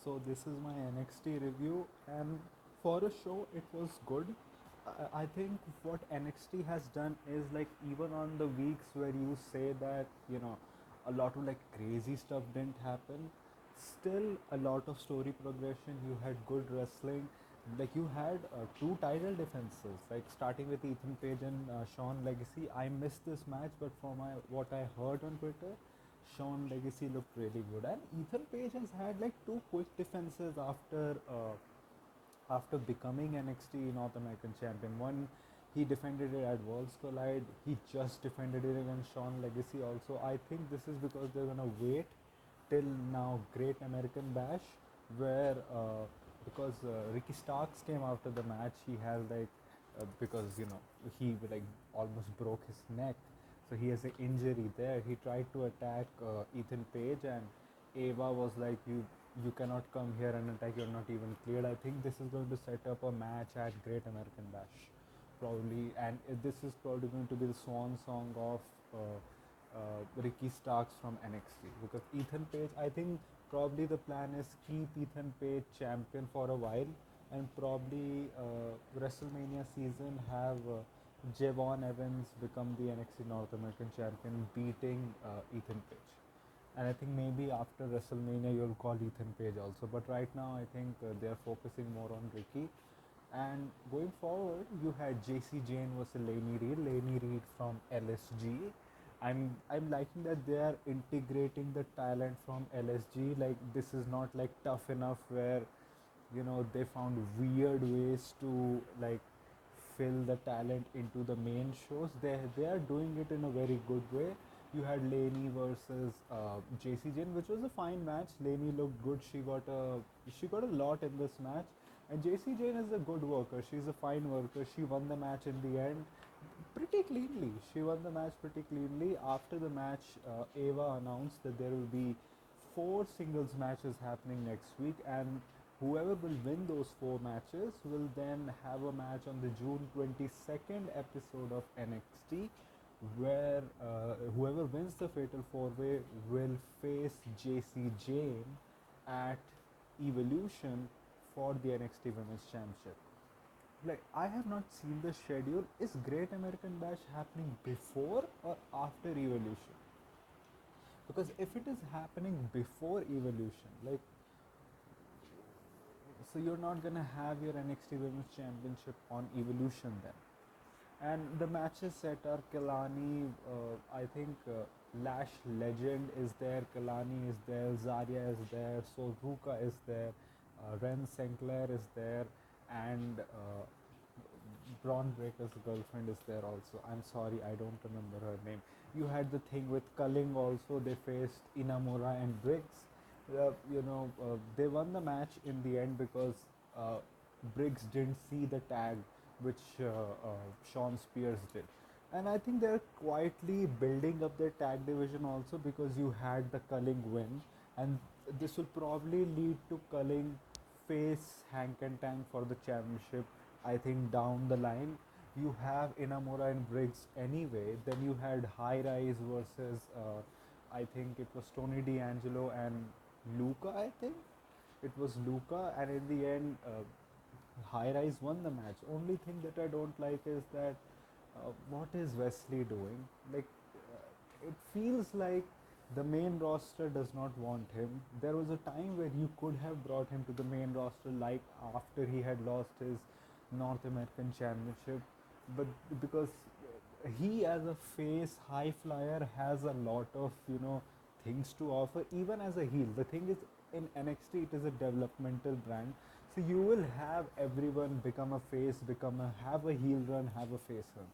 So this is my NXT review, and for a show, it was good. I think what NXT has done is like even on the weeks where you say that a lot of like crazy stuff didn't happen, still a lot of story progression. You had good wrestling, like you had two title defenses, like starting with Ethan Page and Shawn Legacy. I missed this match, but from what I heard on Twitter, Shawn Legacy looked really good, and Ethan Page has had like two quick defenses after becoming NXT North American Champion. One, he defended it at Worlds Collide. He just defended it against Shawn Legacy also. I think this is because they're gonna wait till now Great American Bash, where because Ricky Starks came after the match, he has like because he like almost broke his neck, so he has an injury there. He tried to attack Ethan Page, and Ava was like, you cannot come here and attack. You're not even cleared. I think this is going to set up a match at Great American Bash, probably, and this is probably going to be the swan song of Ricky Starks from NXT, because Ethan Page, I think probably the plan is keep Ethan Page champion for a while, and probably WrestleMania season have Javon Evans become the NXT North American champion, beating Ethan Page. And I think maybe after WrestleMania you'll call Ethan Page also. But right now I think they're focusing more on Ricky. And going forward, you had JC Jane versus Laney Reed. Laney Reed from LSG. I'm liking that they are integrating the talent from LSG. Like this is not like Tough Enough where they found weird ways to like fill the talent into the main shows. They are doing it in a very good way. You had Laney versus JC Jane, which was a fine match. Laney looked good. She got a lot in this match, and JC Jane is a good worker. She's a fine worker. She won the match in the end pretty cleanly. She won the match pretty cleanly. After the match, Ava announced that there will be four singles matches happening next week, and whoever will win those four matches will then have a match on the June 22nd episode of NXT, where whoever wins the Fatal 4-Way will face JC Jane at Evolution for the NXT Women's Championship. Like, I have not seen the schedule. Is Great American Bash happening before or after Evolution? Because if it is happening before Evolution, like, so you're not gonna have your NXT Women's Championship on Evolution then. And the matches set are Kalani, I think Lash Legend is there, Kalani is there, Zarya is there, Soruka is there, Ren Sinclair is there, and Braun Breaker's girlfriend is there also. I'm sorry, I don't remember her name. You had the thing with Culling also. They faced Inamura and Briggs. They won the match in the end because Briggs didn't see the tag which Sean Spears did. And I think they're quietly building up their tag division also, because you had the Culling win, and this will probably lead to Culling face Hank and Tank for the championship. I think down the line you have Inamura and Briggs anyway. Then you had High Rise versus I think it was Tony D'Angelo and Luca. I think it was Luca, and in the end, High Rise won the match. Only thing that I don't like is that what is Wesley doing? Like, it feels like the main roster does not want him. There was a time where you could have brought him to the main roster, like after he had lost his North American Championship, but because he as a face high flyer has a lot of things to offer even as a heel. The thing is, in NXT it is a developmental brand, so you will have everyone become a face, have a heel run, have a face run.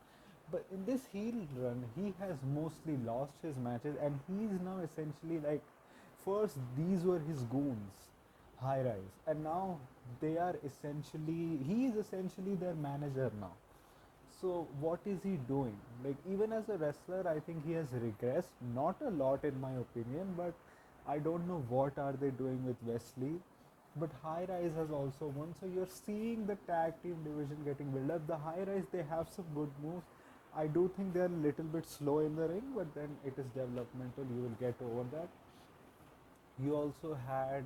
But in this heel run, he has mostly lost his matches, and he's now essentially like, first these were his goons, High Rise, and now he is essentially their manager now. So what is he doing? Like, even as a wrestler, I think he has regressed. Not a lot in my opinion, but I don't know what are they doing with Wesley. But High Rise has also won, so you're seeing the tag team division getting built up. The High Rise, they have some good moves. I do think they're a little bit slow in the ring, but then it is developmental. You will get over that. You also had,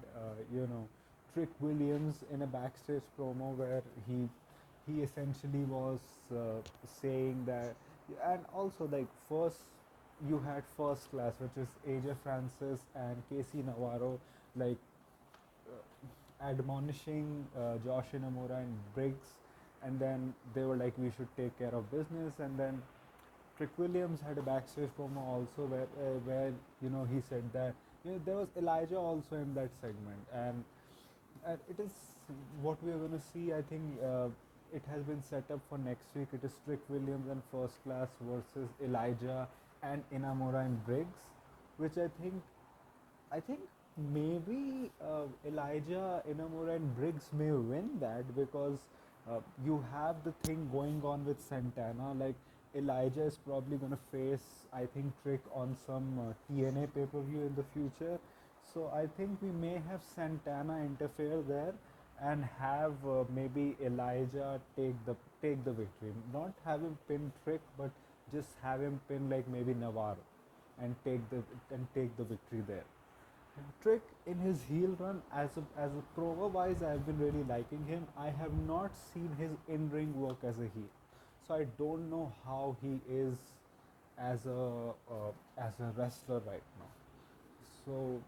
Trick Williams in a backstage promo where he essentially was saying that, and also like first you had First Class, which is AJ Francis and Casey Navarro, like admonishing Josh Inamura and Briggs, and then they were like, we should take care of business, and then Trick Williams had a backstage promo also where he said that there was Elijah also in that segment, and it is what we are going to see. I think it has been set up for next week. It is Trick Williams and First Class versus Elijah and Inamura and Briggs, which I think maybe Elijah, Inamura, and Briggs may win that because you have the thing going on with Santana. Like Elijah is probably going to face, I think, Trick on some TNA pay per view in the future. So I think we may have Santana interfere there and have maybe Elijah take the victory. Not have him pin Trick, but just have him pin like maybe Navarro and take the victory there. Trick in his heel run as a promo wise, I have been really liking him. I have not seen his in ring work as a heel, so I don't know how he is as a wrestler right now. So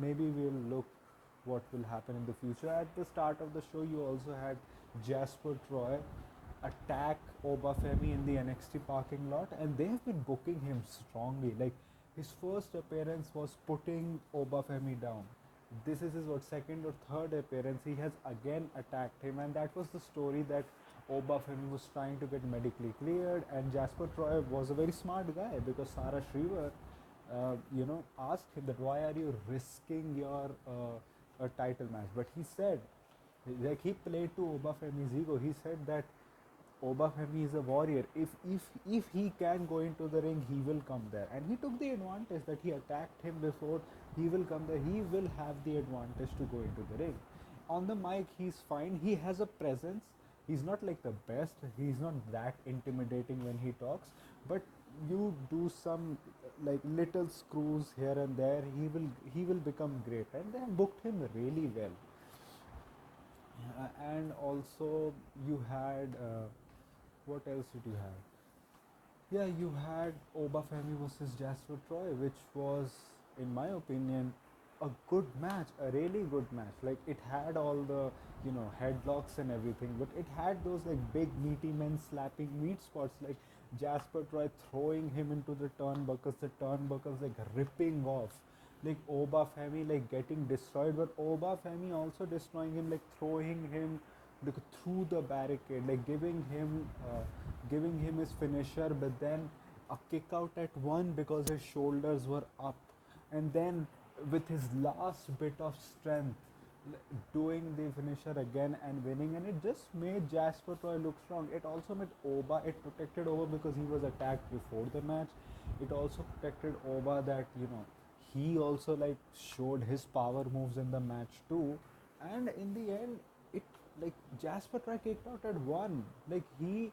maybe we'll look what will happen in the future. At the start of the show, you also had Jasper Troy attack Oba Femi in the NXT parking lot, and they have been booking him strongly. Like his first appearance was putting Oba Femi down. This is his second or third appearance. He has again attacked him, and that was the story that Oba Femi was trying to get medically cleared, and Jasper Troy was a very smart guy because Sarah Shriver, asked him that why are you risking your a title match, but he said, like he played to Oba Femi's ego. He said that Oba Femi is a warrior. If he can go into the ring, he will come there. And he took the advantage that he attacked him before. He will come there. He will have the advantage to go into the ring. On the mic, he's fine. He has a presence. He's not like the best. He's not that intimidating when he talks. But you do some like little screws here and there, he will become great. And they have booked him really well. And also you had what else did you have? Yeah, you had Oba Femi versus Jasper Troy, which was, in my opinion, a good match, a really good match. Like it had all the headlocks and everything, but it had those like big meaty men slapping meat spots, like Jasper Troy throwing him into the turnbuckles like ripping off, like Oba Femi like getting destroyed, but Oba Femi also destroying him, like throwing him like through the barricade, like giving him his finisher, but then a kick out at one because his shoulders were up, and then with his last bit of strength doing the finisher again and winning, and it just made Jasper Troy look strong. It also made Oba, it protected Oba because he was attacked before the match. It also protected Oba that he also like showed his power moves in the match too, and in the end it like Jasper Troy kicked out at one. Like he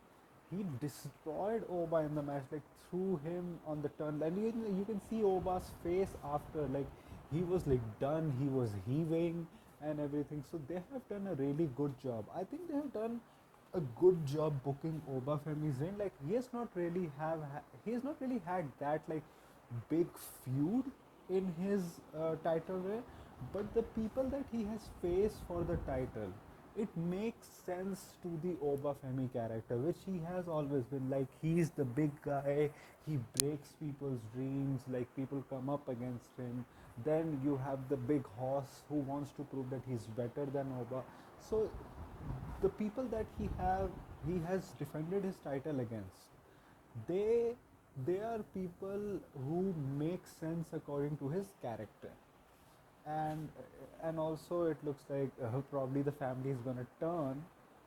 destroyed Oba in the match, like threw him on the turn, and you can see Oba's face after, like he was like done, he was heaving and everything. So they have done a really good job. I think they have done a good job booking Oba Femi's reign. Like he has not really had that like big feud in his title reign, but the people that he has faced for the title, it makes sense to the Oba Femi character, which he has always been. Like he's the big guy, he breaks people's dreams, like people come up against him. Then you have the big horse who wants to prove that he's better than Oba. So the people that he has defended his title against, they they are people who make sense according to his character, and also it looks like probably the family is gonna turn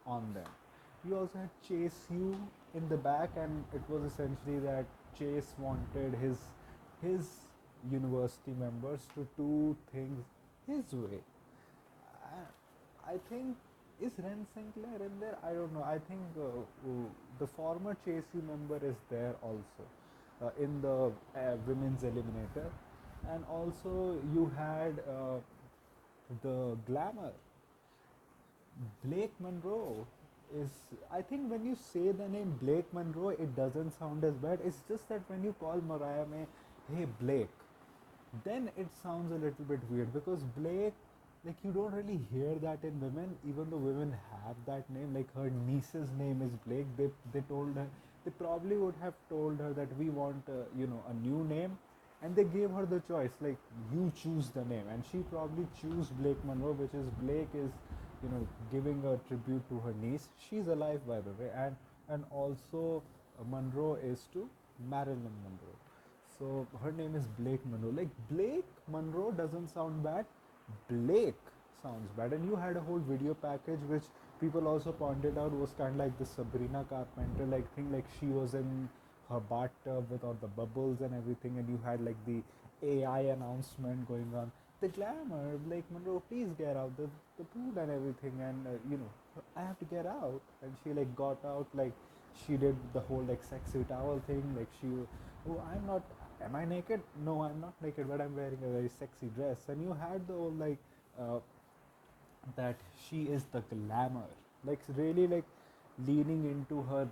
on them. You also had Chase U in the back, and it was essentially that Chase wanted his university members to do things his way. I think, is Ren Sinclair in there? I don't know. I think the former Chase U member is there also in the women's eliminator, and also you had the Glamour. Blake Monroe is, I think when you say the name Blake Monroe, it doesn't sound as bad. It's just that when you call Mariah May, hey Blake, then it sounds a little bit weird because Blake, like you don't really hear that in women, even though women have that name. Like her niece's name is Blake. They told her, they probably would have told her that we want a new name, and they gave her the choice like you choose the name, and she probably chose Blake Monroe, which is Blake is giving a tribute to her niece. She's alive by the way, and also Monroe is to Marilyn Monroe. So her name is Blake Monroe. Like Blake Monroe doesn't sound bad. Blake sounds bad. And you had a whole video package which people also pointed out was kind of like the Sabrina Carpenter like thing. Like she was in her bathtub with all the bubbles and everything, and you had like the AI announcement going on. The glamour, Blake Monroe, please get out the pool and everything, and I have to get out. And she like got out, like she did the whole like sexy towel thing, like she, oh, I'm not, am I naked? No, I'm not naked, but I'm wearing a very sexy dress. And you had the whole like uh, that she is the glamour, like really like leaning into her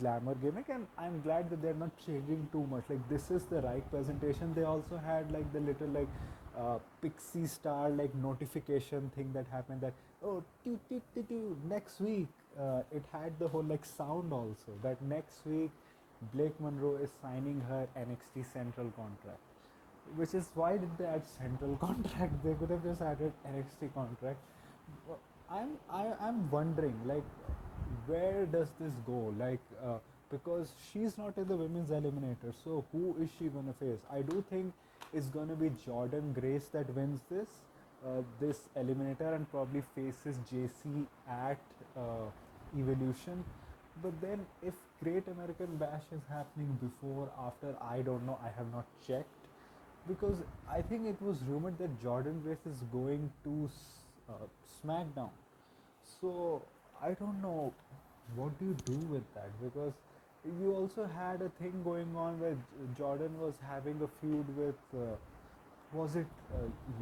glamour gimmick. And I'm glad that they're not changing too much. Like this is the right presentation. They also had like the little like pixie star like notification thing that happened, that oh next week. It had the whole like sound also that next week Blake Monroe is signing her NXT Central contract, which is why did they add Central contract? They could have just added NXT contract. I'm wondering like where does this go? Like because she's not in the women's eliminator, so who is she gonna face? I do think it's gonna be Jordan Grace that wins this eliminator and probably faces JC at Evolution. But then if Great American Bash is happening before, after, I don't know. I have not checked because I think it was rumored that Jordan Grace is going to SmackDown. So I don't know what do you do with that, because you also had a thing going on where Jordan was having a feud with was it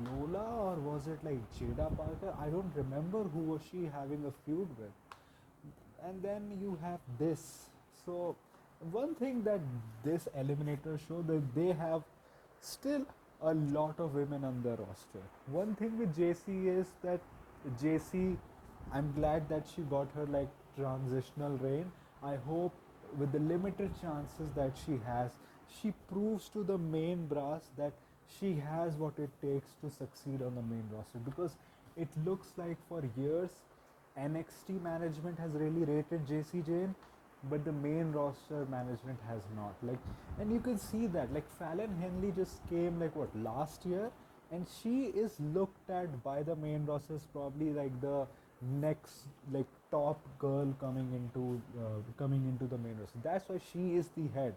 Lola or was it like Jada Parker? I don't remember who was she having a feud with. And then you have this. So one thing that this eliminator show, that they have still a lot of women on their roster. One thing with JC is that JC, I'm glad that she got her like transitional reign. I hope with the limited chances that she has, she proves to the main brass that she has what it takes to succeed on the main roster, because it looks like for years NXT management has really rated JC Jane, but the main roster management has not. Like, and you can see that. Like Fallon Henley just came like what last year, and she is looked at by the main roster as probably like the next like top girl coming into the main roster. That's why she is the head.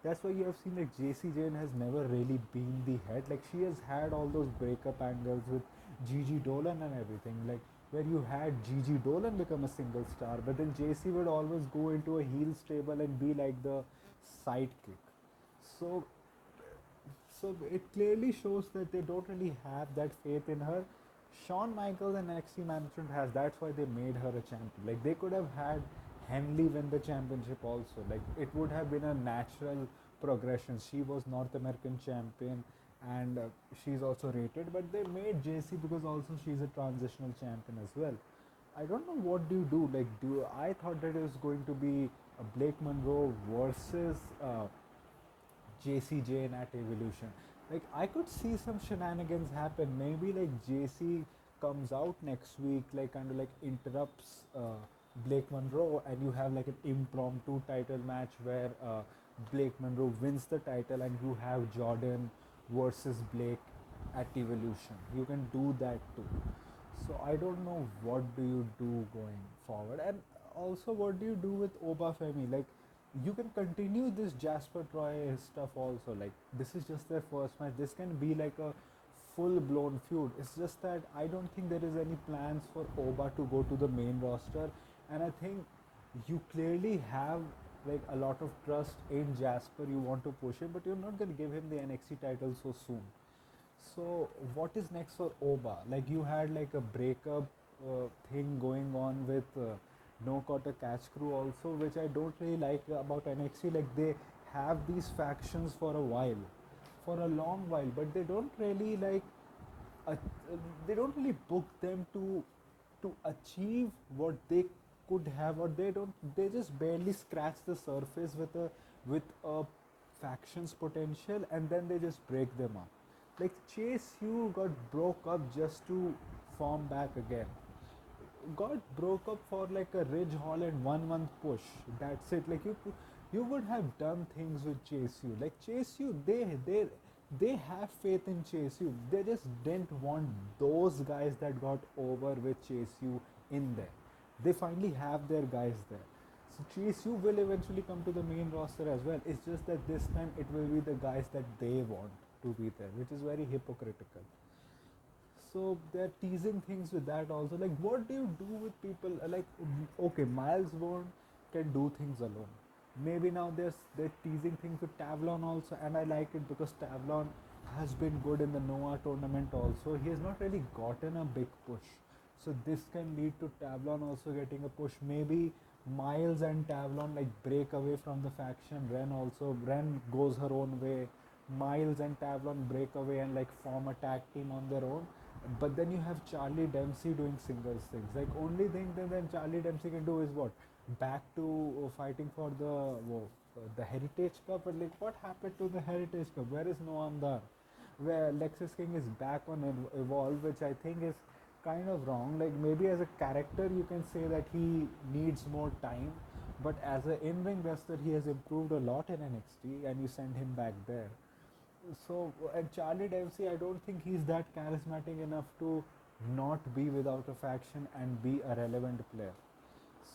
That's why you have seen like JC Jane has never really been the head. Like she has had all those breakup angles with Gigi Dolan and everything. Like where you had Gigi Dolan become a single star, but then JC would always go into a heel stable and be like the sidekick. So it clearly shows that they don't really have that faith in her. Shawn Michaels and NXT management has. That's why they made her a champion. Like they could have had Henley win the championship also. Like it would have been a natural progression. She was North American champion, and she's also rated. But they made JC because also she's a transitional champion as well. I don't know what do you do. Like do I thought that it was going to be a Blake Monroe versus JC Jane at Evolution. Like I could see some shenanigans happen. Maybe like JC comes out next week, like kind of like interrupts Blake Monroe, and you have like an impromptu title match where Blake Monroe wins the title, and you have Jordan versus Blake at Evolution. You can do that too. So I don't know what do you do going forward, and also what do you do with OBA FEMI? Like you can continue this Jasper Troy stuff also. Like this is just their first match. This can be like a full blown feud. It's just that I don't think there is any plans for OBA to go to the main roster, and I think you clearly have like a lot of trust in Jasper. You want to push him, but you're not going to give him the NXT title so soon. So what is next for OBA? Like you had like a breakup thing going on with no quarter catch crew also, which I don't really like about NXT. Like they have these factions for a while, for a long while, but they don't really like uh, they don't really book them to achieve what they could have, or they just barely scratch the surface with a factions potential, and then they just break them up. Like Chase U got broke up just to form back again, got broke up for like a Ridge Holland 1 month push. That's it. Like you would have done things with Chase U. Like Chase U, they have faith in Chase U. They just didn't want those guys that got over with Chase U in there. They finally have their guys there. So Chase U will eventually come to the main roster as well. It's just that this time it will be the guys that they want to be there, which is very hypocritical. So they're teasing things with that also. Like, what do you do with people? Like, okay, Miles Bourne can do things alone. Maybe now they're teasing things with Tavlon also, and I like it because Tavlon has been good in the Noah tournament also. He has not really gotten a big push, so this can lead to Tavlon also getting a push. Maybe Miles and Tavlon like break away from the faction. Ren goes her own way. Miles and Tavlon break away and like form a tag team on their own. But then you have Charlie Dempsey doing singles things. Like only thing that then Charlie Dempsey can do is what? Back to fighting for the Heritage Cup. But like what happened to the Heritage Cup? Where is Noam Dar? Where Lexus King is back on Evolve, which I think is kind of wrong. Like maybe as a character you can say that he needs more time, but as an in-ring wrestler he has improved a lot in NXT, and you send him back there. So, and Charlie Dempsey, I don't think he's that charismatic enough to not be without a faction and be a relevant player.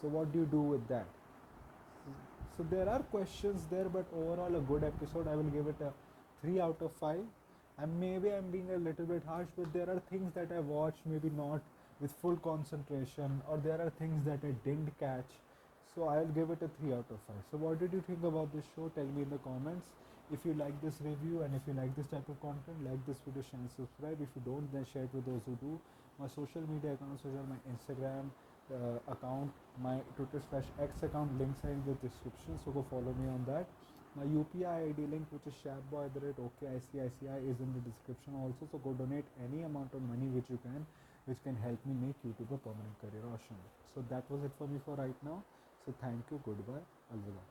So what do you do with that? So there are questions there, but overall a good episode. I will give it a 3 out of 5. And maybe I'm being a little bit harsh, but there are things that I watched maybe not with full concentration, or there are things that I didn't catch. So I'll give it a 3 out of 5. So what did you think about this show? Tell me in the comments. If you like this review and if you like this type of content, like this video, share and subscribe. If you don't, then share it with those who do. My social media accounts are my Instagram account, my Twitter/X account, links are in the description, so go follow me on that. My UPI ID link, which is sharpboy@okicici, is in the description also, so go donate any amount of money which can help me make YouTube a permanent career option. So that was it for me for right now. So thank you, goodbye, alvida.